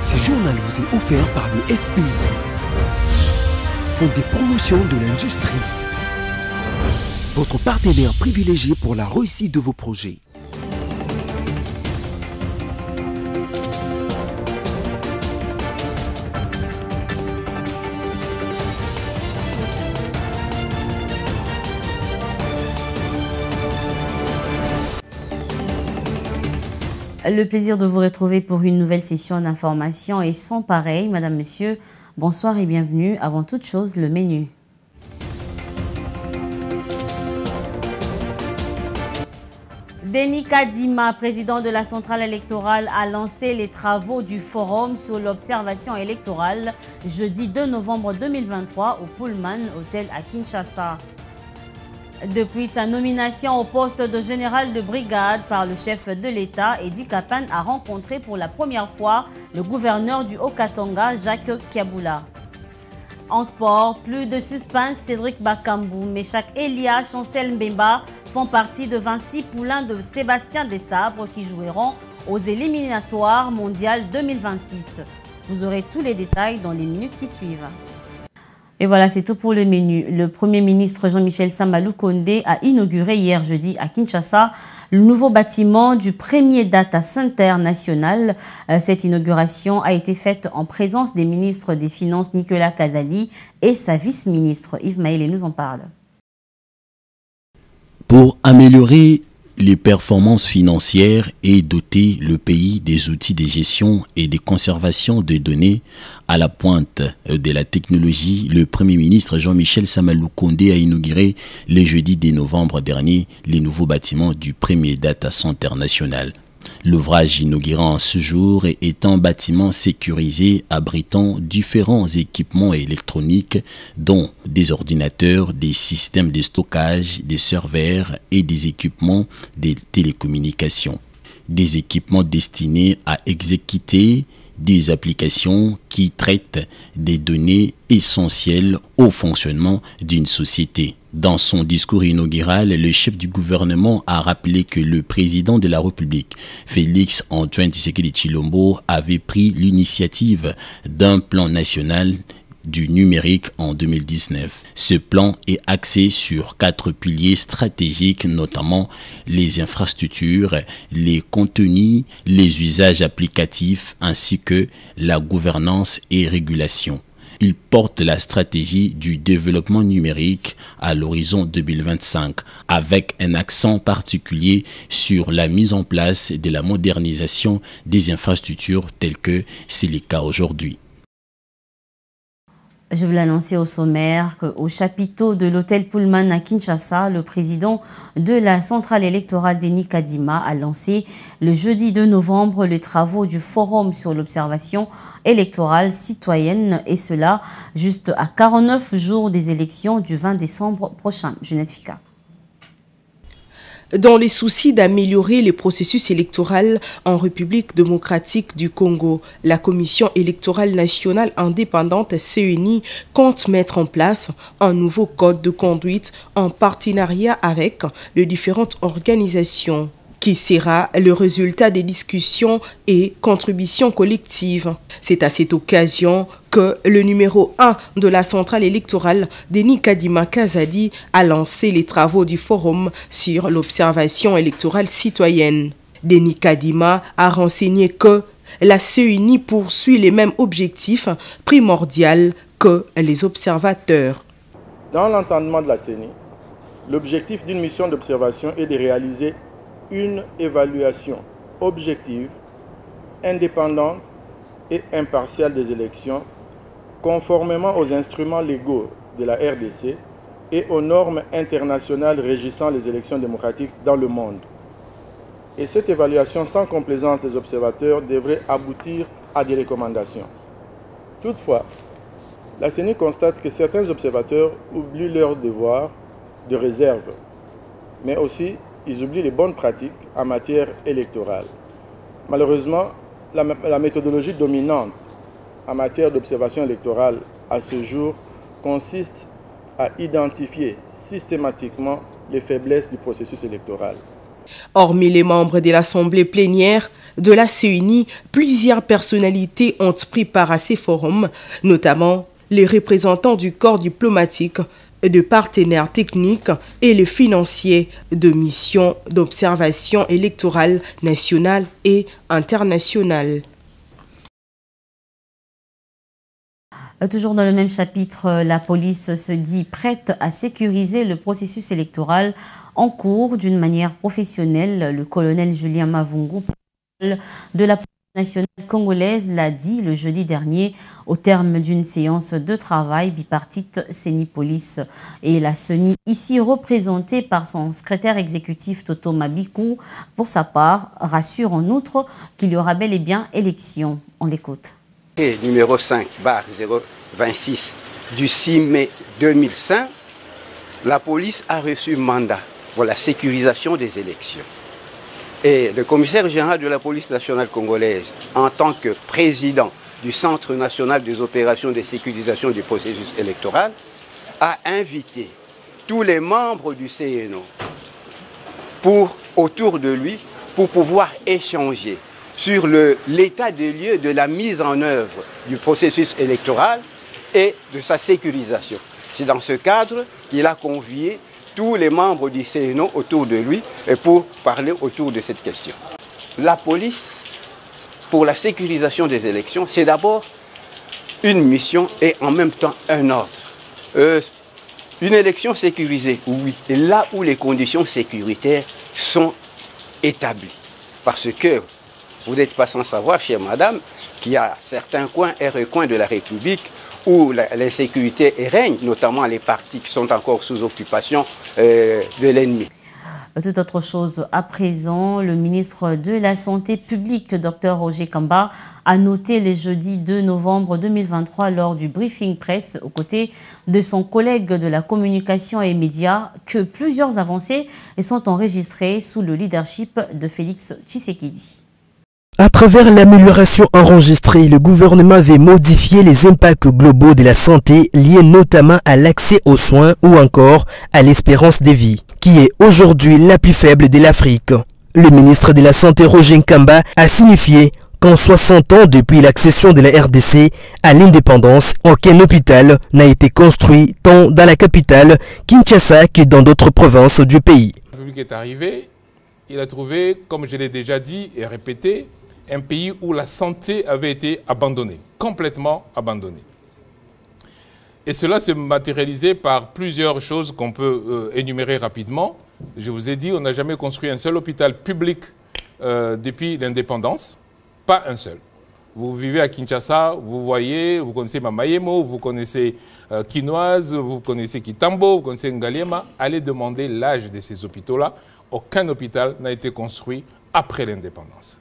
Ce journal vous est offert par le FPI, Fonds des promotions de l'industrie, votre partenaire privilégié pour la réussite de vos projets. Le plaisir de vous retrouver pour une nouvelle session d'information et sans pareil. Madame, Monsieur, bonsoir et bienvenue. Avant toute chose, le menu. Denis Kadima, président de la centrale électorale, a lancé les travaux du forum sur l'observation électorale jeudi 2 novembre 2023 au Pullman Hotel à Kinshasa. Depuis sa nomination au poste de général de brigade par le chef de l'État, Edi Kapan a rencontré pour la première fois le gouverneur du Haut-Katanga, Jacques Kiaboula. En sport, plus de suspense, Cédric Bakambu, Meshak Elia, Chancel Mbemba font partie de 26 poulains de Sébastien Desabre qui joueront aux éliminatoires mondiales 2026. Vous aurez tous les détails dans les minutes qui suivent. Et voilà, c'est tout pour le menu. Le Premier ministre Jean-Michel Sama Lukonde a inauguré hier jeudi à Kinshasa le nouveau bâtiment du premier data center national. Cette inauguration a été faite en présence des ministres des Finances Nicolas Kazali et sa vice-ministre Yves Maël nous en parle. Pour améliorer les performances financières et doter le pays des outils de gestion et de conservation de données à la pointe de la technologie, le Premier ministre Jean-Michel Sama Lukonde a inauguré le jeudi 2 novembre dernier les nouveaux bâtiments du premier data center national. L'ouvrage inaugurant en ce jour est un bâtiment sécurisé abritant différents équipements électroniques dont des ordinateurs, des systèmes de stockage, des serveurs et des équipements de télécommunications. Des équipements destinés à exécuter des applications qui traitent des données essentielles au fonctionnement d'une société. Dans son discours inaugural, le chef du gouvernement a rappelé que le président de la République, Félix Antoine Tshisekedi Tshilombo, avait pris l'initiative d'un plan national du numérique en 2019. Ce plan est axé sur 4 piliers stratégiques, notamment les infrastructures, les contenus, les usages applicatifs ainsi que la gouvernance et régulation. Il porte la stratégie du développement numérique à l'horizon 2025 avec un accent particulier sur la mise en place de la modernisation des infrastructures telles que c'est le cas aujourd'hui. Je vais l'annoncer au sommaire qu'au chapiteau de l'hôtel Pullman à Kinshasa, le président de la centrale électorale Denis Kadima a lancé le jeudi 2 novembre les travaux du forum sur l'observation électorale citoyenne et cela juste à 49 jours des élections du 20 décembre prochain. Jeunette Fika. Dans les soucis d'améliorer les processus électoraux en République démocratique du Congo, la Commission électorale nationale indépendante CENI compte mettre en place un nouveau code de conduite en partenariat avec les différentes organisations, qui sera le résultat des discussions et contributions collectives. C'est à cette occasion que le numéro 1 de la centrale électorale, Denis Kadima Kazadi, a lancé les travaux du forum sur l'observation électorale citoyenne. Denis Kadima a renseigné que la CENI poursuit les mêmes objectifs primordiaux que les observateurs. Dans l'entendement de la CENI, l'objectif d'une mission d'observation est de réaliser une évaluation objective, indépendante et impartiale des élections, conformément aux instruments légaux de la RDC et aux normes internationales régissant les élections démocratiques dans le monde. Et cette évaluation sans complaisance des observateurs devrait aboutir à des recommandations. Toutefois, la CENI constate que certains observateurs oublient leur devoir de réserve, mais aussi ils oublient les bonnes pratiques en matière électorale. Malheureusement, la méthodologie dominante en matière d'observation électorale à ce jour consiste à identifier systématiquement les faiblesses du processus électoral. Hormis les membres de l'Assemblée plénière, de la CENI, plusieurs personnalités ont pris part à ces forums, notamment les représentants du corps diplomatique, de partenaires techniques et les financiers de missions d'observation électorale nationale et internationale. Toujours dans le même chapitre, la police se dit prête à sécuriser le processus électoral en cours d'une manière professionnelle. Le colonel Julien Mavungu de la police nationale congolaise l'a dit le jeudi dernier au terme d'une séance de travail bipartite CENI-Police et la CENI, ici représentée par son secrétaire exécutif Toto Mabikou, pour sa part, rassure en outre qu'il y aura bel et bien élection. On l'écoute. Numéro 5/026 du 6 mai 2005, la police a reçu mandat pour la sécurisation des élections. Et le commissaire général de la police nationale congolaise, en tant que président du Centre national des opérations de sécurisation du processus électoral, a invité tous les membres du CNO autour de lui pour pouvoir échanger sur l'état des lieux de la mise en œuvre du processus électoral et de sa sécurisation. C'est dans ce cadre qu'il a convié tous les membres du CNO autour de lui pour parler autour de cette question. La police, pour la sécurisation des élections, c'est d'abord une mission et en même temps un ordre. Une élection sécurisée, oui, et là où les conditions sécuritaires sont établies. Parce que vous n'êtes pas sans savoir, chère madame, qu'il y a certains coins et recoins de la République où l'insécurité règne, notamment les partis qui sont encore sous occupation de l'ennemi. Toute autre chose à présent, le ministre de la Santé publique, Dr Roger Kamba, a noté les jeudis 2 novembre 2023 lors du briefing presse aux côtés de son collègue de la communication et médias que plusieurs avancées sont enregistrées sous le leadership de Félix Tshisekedi. À travers l'amélioration enregistrée, le gouvernement avait modifié les impacts globaux de la santé liés notamment à l'accès aux soins ou encore à l'espérance de vie, qui est aujourd'hui la plus faible de l'Afrique. Le ministre de la Santé Roger Kamba a signifié qu'en 60 ans depuis l'accession de la RDC à l'indépendance, aucun hôpital n'a été construit tant dans la capitale Kinshasa que dans d'autres provinces du pays. La République est arrivée, il a trouvé, comme je l'ai déjà dit et répété, un pays où la santé avait été abandonnée, complètement abandonnée. Et cela s'est matérialisé par plusieurs choses qu'on peut énumérer rapidement. Je vous ai dit, on n'a jamais construit un seul hôpital public depuis l'indépendance, pas un seul. Vous vivez à Kinshasa, vous voyez, vous connaissez Mamayemo, vous connaissez Kinoise, vous connaissez Kitambo, vous connaissez Ngaliema. Allez demander l'âge de ces hôpitaux-là. Aucun hôpital n'a été construit après l'indépendance.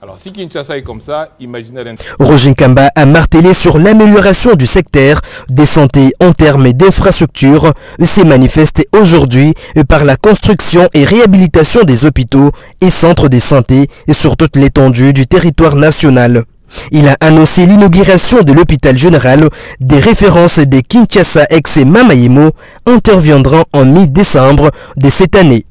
Alors si Kinshasa est comme ça, imaginez l'indépendance. Roger Kamba a martelé sur l'amélioration du secteur des santé en termes d'infrastructures. C'est manifesté aujourd'hui par la construction et réhabilitation des hôpitaux et centres de santé sur toute l'étendue du territoire national. Il a annoncé l'inauguration de l'hôpital général. Des références de Kinshasa ex et Mamayemo interviendront en mi-décembre de cette année.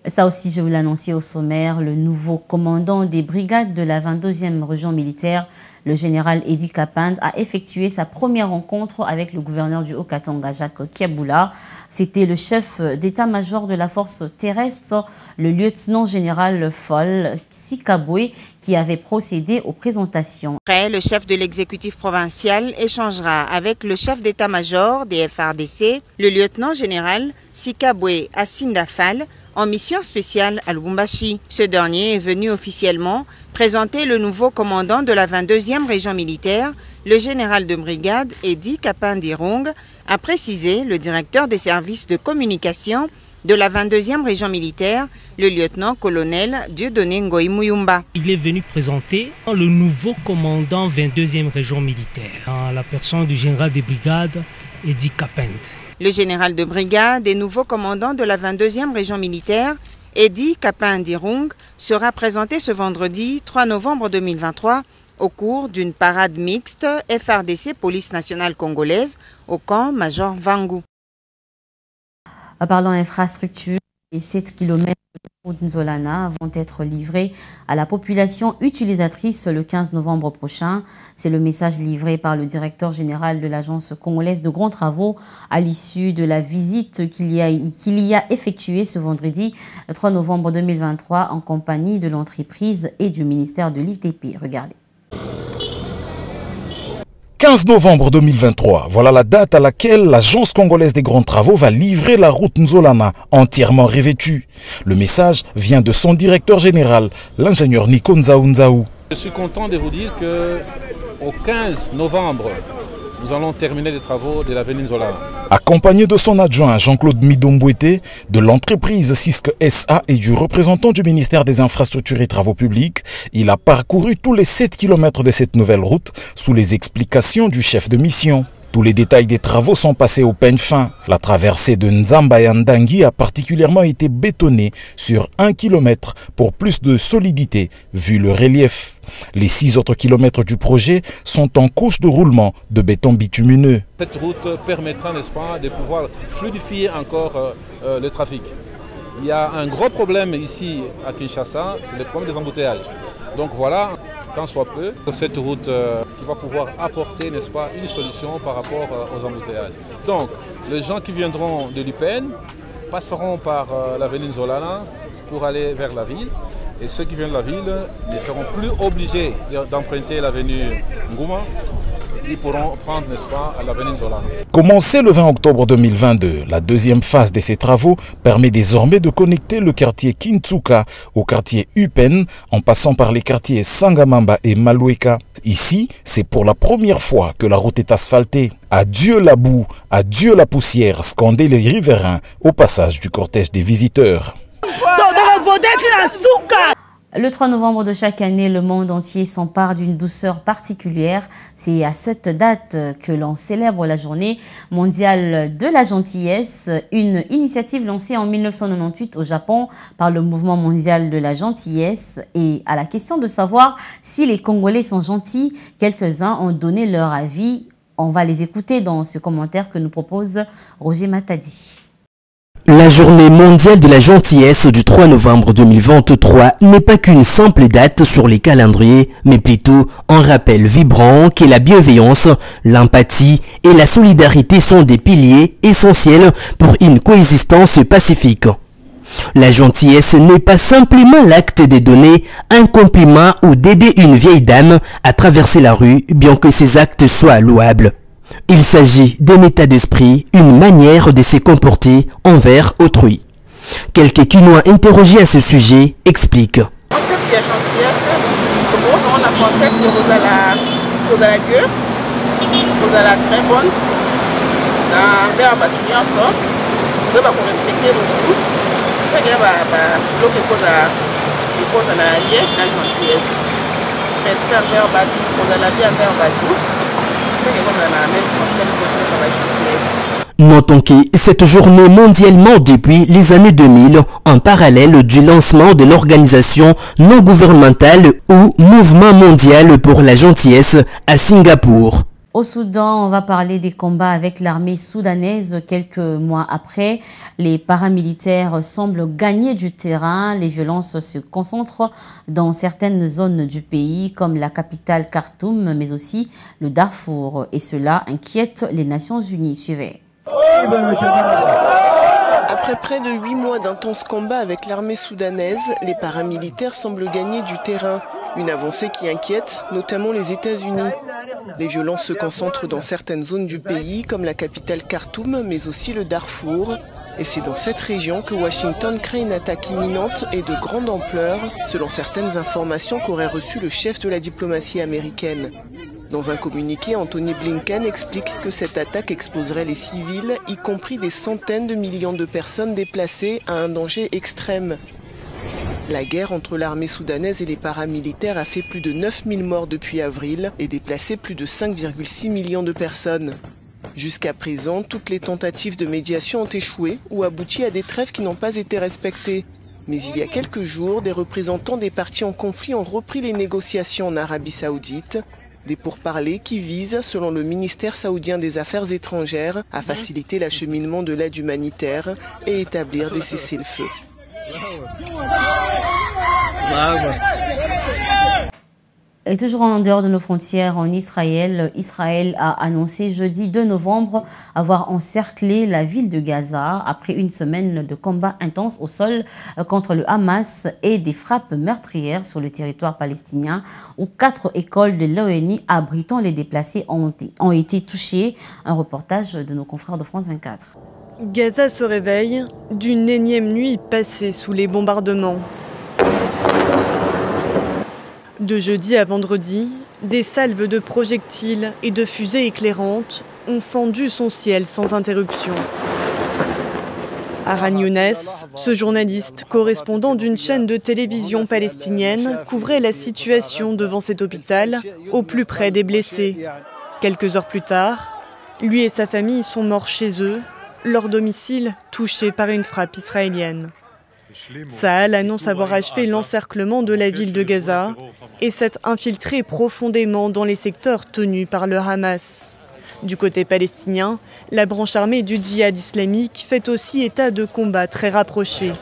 Ça aussi, je vous l'annonçais au sommaire, le nouveau commandant des brigades de la 22e région militaire, le général Edi Kapand, a effectué sa première rencontre avec le gouverneur du Haut-Katanga, Jacques Kiaboula. C'était le chef d'état-major de la force terrestre, le lieutenant-général Foll Sikabwe, qui avait procédé aux présentations. Après, le chef de l'exécutif provincial échangera avec le chef d'état-major des FARDC, le lieutenant-général Sikabwe Assindafal, en mission spéciale à Lubumbashi. Ce dernier est venu officiellement présenter le nouveau commandant de la 22e région militaire, le général de brigade Edi Kapandirong, a précisé le directeur des services de communication de la 22e région militaire, le lieutenant-colonel Dieudonné Ngoï Muyumba. Il est venu présenter le nouveau commandant 22e région militaire, en la personne du général des brigades Edi Kapand. Le général de brigade et nouveau commandant de la 22e région militaire, Edi Kapandirong, sera présenté ce vendredi 3 novembre 2023 au cours d'une parade mixte FARDC Police nationale congolaise au camp Major Vangu. Parlant infrastructure, les 7 km routes Nzolana vont être livrées à la population utilisatrice le 15 novembre prochain. C'est le message livré par le directeur général de l'Agence congolaise de grands travaux à l'issue de la visite qu'il y a effectuée ce vendredi 3 novembre 2023 en compagnie de l'entreprise et du ministère de l'ITP. Regardez. 15 novembre 2023, voilà la date à laquelle l'Agence congolaise des grands travaux va livrer la route Nzolana entièrement revêtue. Le message vient de son directeur général, l'ingénieur Nico Nzaou. Je suis content de vous dire qu'au 15 novembre, nous allons terminer les travaux de l'avenue Nzolana. Accompagné de son adjoint Jean-Claude Midombouete, de l'entreprise CISC SA et du représentant du ministère des Infrastructures et Travaux Publics, il a parcouru tous les 7 km de cette nouvelle route sous les explications du chef de mission. Tous les détails des travaux sont passés au peigne fin. La traversée de Nzamba-Yandangui a particulièrement été bétonnée sur 1 km pour plus de solidité vu le relief. Les 6 autres kilomètres du projet sont en couche de roulement de béton bitumineux. Cette route permettra, n'est-ce pas, de pouvoir fluidifier encore le trafic. Il y a un gros problème ici à Kinshasa, c'est le problème des embouteillages. Donc voilà, tant soit peu, cette route qui va pouvoir apporter, n'est-ce pas, une solution par rapport aux embouteillages. Donc, les gens qui viendront de l'UPN passeront par l'avenue Nzolana pour aller vers la ville. Et ceux qui viennent de la ville ne seront plus obligés d'emprunter l'avenue Ngouma. Ils pourront prendre, n'est-ce pas, à l'avenue Nzolana. Commencé le 20 octobre 2022, la deuxième phase de ces travaux permet désormais de connecter le quartier Kintsuka au quartier Upen en passant par les quartiers Sangamamba et Malueka. Ici, c'est pour la première fois que la route est asphaltée. Adieu la boue, adieu la poussière, scandaient les riverains au passage du cortège des visiteurs. Le 3 novembre de chaque année, le monde entier s'empare d'une douceur particulière. C'est à cette date que l'on célèbre la journée mondiale de la gentillesse, une initiative lancée en 1998 au Japon par le mouvement mondial de la gentillesse. Et à la question de savoir si les Congolais sont gentils, quelques-uns ont donné leur avis. On va les écouter dans ce commentaire que nous propose Roger Matadi. La journée mondiale de la gentillesse du 3 novembre 2023 n'est pas qu'une simple date sur les calendriers, mais plutôt un rappel vibrant que la bienveillance, l'empathie et la solidarité sont des piliers essentiels pour une coexistence pacifique. La gentillesse n'est pas simplement l'acte de donner un compliment ou d'aider une vieille dame à traverser la rue, bien que ces actes soient louables. Il s'agit d'un état d'esprit, une manière de se comporter envers autrui. Quelqu'un qui nous a interrogé à ce sujet explique. En fait, il y a gentillesse. On a concept de Rosala Dieu, Rosala très bonne. Dans vers Batunia sort, on va respecter le groupe. C'est que l'autre cause à la gentillesse. Respect vers Batu, Rosala Dieu vers Batu. Notons que cette journée mondialement depuis les années 2000 en parallèle du lancement de l'organisation non gouvernementale ou Mouvement mondial pour la gentillesse à Singapour. Au Soudan, on va parler des combats avec l'armée soudanaise. Quelques mois après, les paramilitaires semblent gagner du terrain. Les violences se concentrent dans certaines zones du pays, comme la capitale Khartoum, mais aussi le Darfour. Et cela inquiète les Nations Unies. Suivez. Après près de 8 mois d'intenses combats avec l'armée soudanaise, les paramilitaires semblent gagner du terrain. Une avancée qui inquiète, notamment les États-Unis. Les violences se concentrent dans certaines zones du pays, comme la capitale Khartoum, mais aussi le Darfour. Et c'est dans cette région que Washington craint une attaque imminente et de grande ampleur, selon certaines informations qu'aurait reçues le chef de la diplomatie américaine. Dans un communiqué, Anthony Blinken explique que cette attaque exposerait les civils, y compris des centaines de millions de personnes déplacées, à un danger extrême. La guerre entre l'armée soudanaise et les paramilitaires a fait plus de 9000 morts depuis avril et déplacé plus de 5,6 millions de personnes. Jusqu'à présent, toutes les tentatives de médiation ont échoué ou abouti à des trêves qui n'ont pas été respectées. Mais il y a quelques jours, des représentants des partis en conflit ont repris les négociations en Arabie Saoudite. Des pourparlers qui visent, selon le ministère saoudien des Affaires étrangères, à faciliter l'acheminement de l'aide humanitaire et établir des cessez-le-feu. Et toujours en dehors de nos frontières, en Israël, Israël a annoncé jeudi 2 novembre avoir encerclé la ville de Gaza après une semaine de combats intenses au sol contre le Hamas et des frappes meurtrières sur le territoire palestinien où 4 écoles de l'ONU abritant les déplacés ont été touchées. Un reportage de nos confrères de France 24. Gaza se réveille d'une énième nuit passée sous les bombardements. De jeudi à vendredi, des salves de projectiles et de fusées éclairantes ont fendu son ciel sans interruption. Aran Younes, ce journaliste, correspondant d'une chaîne de télévision palestinienne, couvrait la situation devant cet hôpital, au plus près des blessés. Quelques heures plus tard, lui et sa famille sont morts chez eux, leur domicile touché par une frappe israélienne. Tsahal annonce avoir achevé l'encerclement de la ville de Gaza et s'être infiltré profondément dans les secteurs tenus par le Hamas. Du côté palestinien, la branche armée du djihad islamique fait aussi état de combats très rapprochés.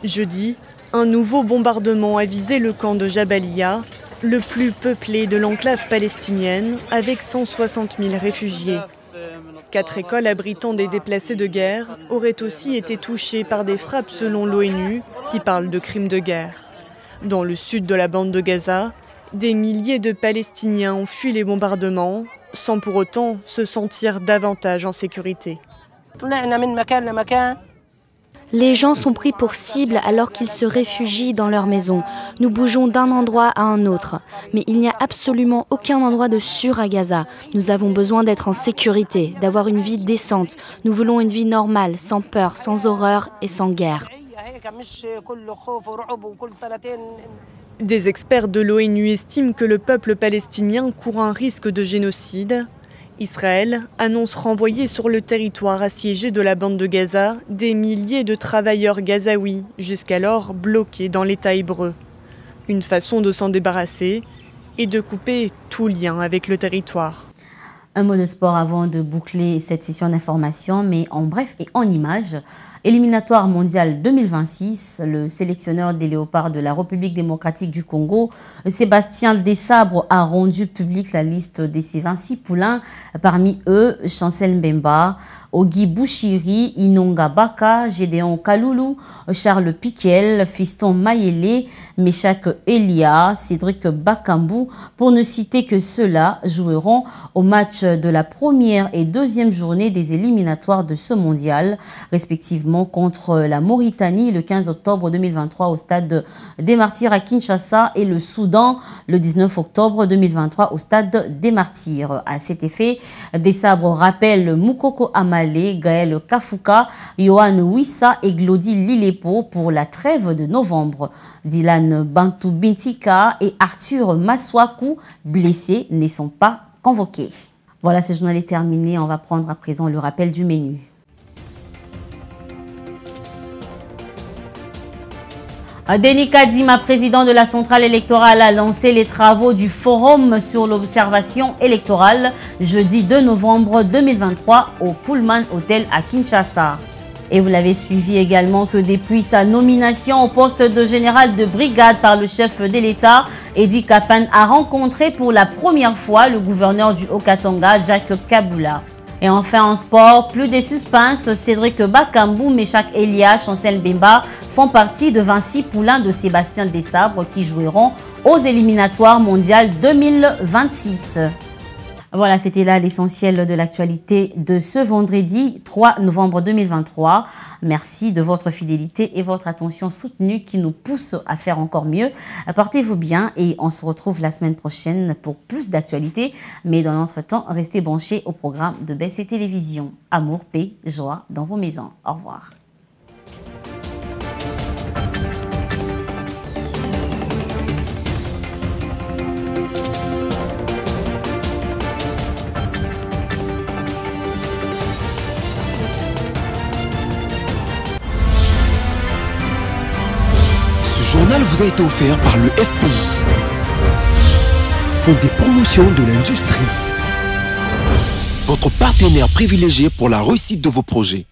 Jeudi, un nouveau bombardement a visé le camp de Jabalia, le plus peuplé de l'enclave palestinienne, avec 160 000 réfugiés. 4 écoles abritant des déplacés de guerre auraient aussi été touchées par des frappes selon l'ONU, qui parle de crimes de guerre. Dans le sud de la bande de Gaza, des milliers de Palestiniens ont fui les bombardements, sans pour autant se sentir davantage en sécurité. Les gens sont pris pour cible alors qu'ils se réfugient dans leur maison. Nous bougeons d'un endroit à un autre. Mais il n'y a absolument aucun endroit de sûr à Gaza. Nous avons besoin d'être en sécurité, d'avoir une vie décente. Nous voulons une vie normale, sans peur, sans horreur et sans guerre. Des experts de l'ONU estiment que le peuple palestinien court un risque de génocide. Israël annonce renvoyer sur le territoire assiégé de la bande de Gaza des milliers de travailleurs gazaouis, jusqu'alors bloqués dans l'État hébreu. Une façon de s'en débarrasser et de couper tout lien avec le territoire. Un mot de sport avant de boucler cette session d'information, mais en bref et en images. Éliminatoire mondial 2026, le sélectionneur des Léopards de la République démocratique du Congo, Sébastien Desabre, a rendu publique la liste de ses 26 poulains. Parmi eux, Chancel Mbemba, Ogi Bouchiri, Inonga Baka, Gédéon Kaloulou, Charles Piquel, Fiston Mayele, Meshak Elia, Cédric Bakambou, pour ne citer que ceux-là, joueront au match de la première et deuxième journée des éliminatoires de ce mondial, respectivement contre la Mauritanie le 15 octobre 2023 au stade des Martyrs à Kinshasa et le Soudan le 19 octobre 2023 au stade des Martyrs. À cet effet, Desabre rappelle Moukoko Amale, Gaël Kafuka, Yohan Wissa et Glody Lilepo pour la trêve de novembre. Dylan Bantou Bintika et Arthur Maswaku, blessés, ne sont pas convoqués. Voilà, ce journal est terminé. On va prendre à présent le rappel du menu. Denis Kadima, président de la centrale électorale, a lancé les travaux du forum sur l'observation électorale jeudi 2 novembre 2023 au Pullman Hotel à Kinshasa. Et vous l'avez suivi également que depuis sa nomination au poste de général de brigade par le chef de l'État, Edi Kapan a rencontré pour la première fois le gouverneur du Haut-Katanga, Jacques Kabula. Et enfin en sport, plus de suspense, Cédric Bakambou, Meshak Elia, Chancel Mbemba font partie de 26 poulains de Sébastien Desabre qui joueront aux éliminatoires mondiales 2026. Voilà, c'était là l'essentiel de l'actualité de ce vendredi 3 novembre 2023. Merci de votre fidélité et votre attention soutenue qui nous pousse à faire encore mieux. Portez-vous bien et on se retrouve la semaine prochaine pour plus d'actualités. Mais dans l'entretemps, restez branchés au programme de BC Télévision. Amour, paix, joie dans vos maisons. Au revoir. Ce journal vous a été offert par le FPI, Fonds des promotions de l'industrie, votre partenaire privilégié pour la réussite de vos projets.